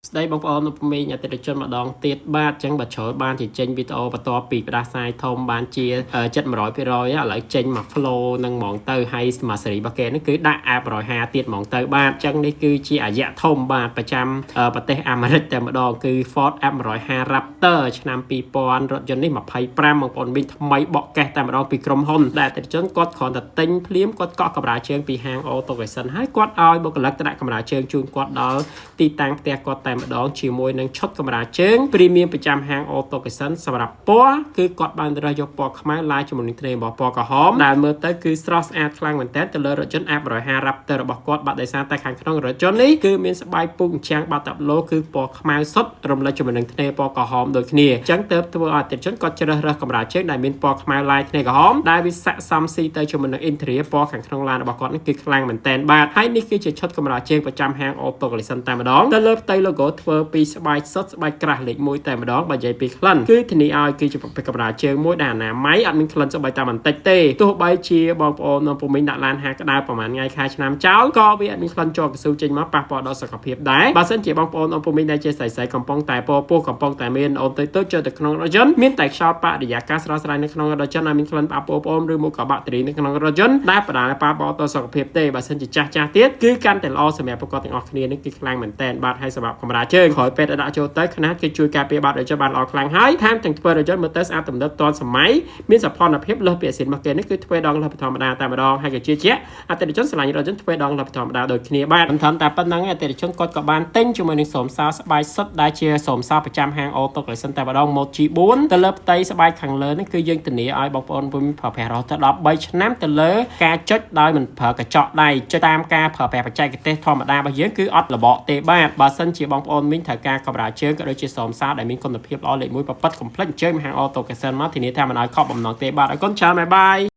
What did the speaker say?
ស្ដីបងប្អូនមេញអតិថិជនម្ដងទៀតបាទអញ្ចឹងបើជ្រើបានជាចេញវីដេអូបន្ទាប់ពីផ្ដាសាយធំបានជា700%ឥឡូវចេញមក flow នឹងហ្មងទៅហើយមកសេរីរបស់គេនេះគឺដាក់ app 150ទៀតហ្មងទៅបាទអញ្ចឹងនេះគឺជាអាយៈធំបាទប្រចាំប្រទេសអាមេរិកតែម្ដងគឺ Ford F150 Raptor ឆ្នាំ2000រថយន្តនេះ25បងប្អូនមីងថ្មីបកកេះតែម្ដងពីក្រុមហ៊ុនដែលអតិថិជនគាត់គ្រាន់តែទិញភ្លាមគាត់កក់កម្រាលជើងពីហាង Auto Crescent ហើយគាត់ឲ្យបុគ្គលិកទៅដាក់កម្រាលជើងជូនគាត់ដល់ទីតាំងផ្ទះគាត់តែម្ដងជាមួយនឹងឈុតកម្រាលជើងព្រីមៀមប្រចាំហាង Auto Crescent សម្រាប់ពណ៌គឺគាត់បានរើសយកពណ៌ខ្មៅឡាយជាមួយនឹងទ្រេរបស់ពណ៌ក្រហមដែលមើលទៅគឺស្រស់ស្អាតខ្លាំងមែនទែនទៅលើរថយន្ត F150 Raptor របស់គាត់បាទដោយសារតែខាងក្នុងរថយន្តនេះគឺមានស្បែកពុកអញ្ចាំងបាត់តាប់ឡូគឺពណ៌ខ្មៅសុទ្ធរំលេចជាមួយនឹងទ្រេពណ៌ក្រហមដូចគ្នាអញ្ចឹងទើបធ្វើឲ្យអតិថិជនគាត់ជ្រើសរើសកម្រាលជើងដែលមានពណ៌ខ្មៅឡាយទ្រេក្រហមដែលវាស័ក្តិសមស៊ីទៅជាមួយនឹង interior ពណ៌ខាងក្នុងឡានរបស់គាត់នេះគឺខ្លាំងមែនទែនបាទហើយនេះគឺជាឈុតកម្រាលជើងប្រចាំហាង Auto Crescent តែម្ដងទៅលើផ្ទៃ logo ធ្វើពីស្បែកសុទ្ធស្បែកក្រាស់លេខ1តែម្ដងបើនិយាយពីក្លិនគឺធានាឲ្យគឺជាកម្រាលជើងមួយដែលអនាម័យអត់មានក្លិនសូម្បីតែបន្តិចទេទោះបីជាបងប្អូនពុំមីងដាក់ឡានហាក្តៅប្រហែលថ្ងៃខែឆ្នាំចោលក៏វាអត់មានក្លិនជាប់កស៊ូចេញមកប៉ះពាល់ដល់សុខភាពដែរបើសិនជាបងប្អូនពុំមីងដែលជាស្រីកំពុងតែពោះកំពុងតែមានអូនទៅចូលទៅក្នុងរថយន្តមានតែខ្យល់បរិយាកាសស្រស់ស្រាយនៅក្នុងរថយន្តឲ្យមានក្លិនផ្អាប់ពោះឬមួយក៏បាក់តេរីនៅក្នុងរថយន្តដែលបណ្ដាលឲ្យប៉ះពាល់ដល់សុខភាពទេបើសិនជាចាស់ទៀតគឺកាន់តែល្អសម្រាប់ប្រកបទាំងអស់គ្នានេះគឺខ្លាំងមែនតើបាទហើយសម្រាប់កម្រាលជើងក្រោយពេទ្យដាក់ចូលទៅខ្នាតគឺជួយការពារបាត់រថយន្តបានល្អខ្លាំងហើយថែមទាំងធ្វើរថយន្តមើលទៅស្អាតទំនើបទាន់សម័យមានសោភ័ណភាពលើសពីអាស៊ានរបស់គេនេះគឺធ្វើដងលើសធម្មតាតែម្ដងហើយក៏ជាអតិថិជនឆ្លាញ់រថយន្តធ្វើដងលើសធម្មតាដូចគ្នាបាទមិនត្រឹមតែប៉ុណ្្នឹងអតិថិជនគាត់ក៏បានទិញជាមួយនឹងសូមសោស្បែកសុទ្ធដែលជាសូមសោប្រចាំហាង Auto Crescent តែម្ដង Mode G4 ទៅលើផ្ទៃស្បែកខាងលើនេះគឺយើងធានាឲ្យបងប្អូនពុំប្រើប្រាស់រហូតដល់13ឆ្នាំទៅលើការចុចដោយមិនប្រើកញ្ចក់ដៃចុចតាមការប្រើប្រាស់បច្ចេកទេសធម្មតារបស់យើងគឺអត់ល្បកទេបាទបើសិនជាបងប្អូនមីងត្រូវការកម្រាលជើងក៏ដូចជាសូមសោដែលមានគុណភាពល្អលេខ1ប្រប៉ិតកុំភ្លេចអញ្ជើញមកហាង Auto Crescent មកធានាថាមិនឲ្យខកបំណងទេបាទអរគុណច្រើនបាយបាយ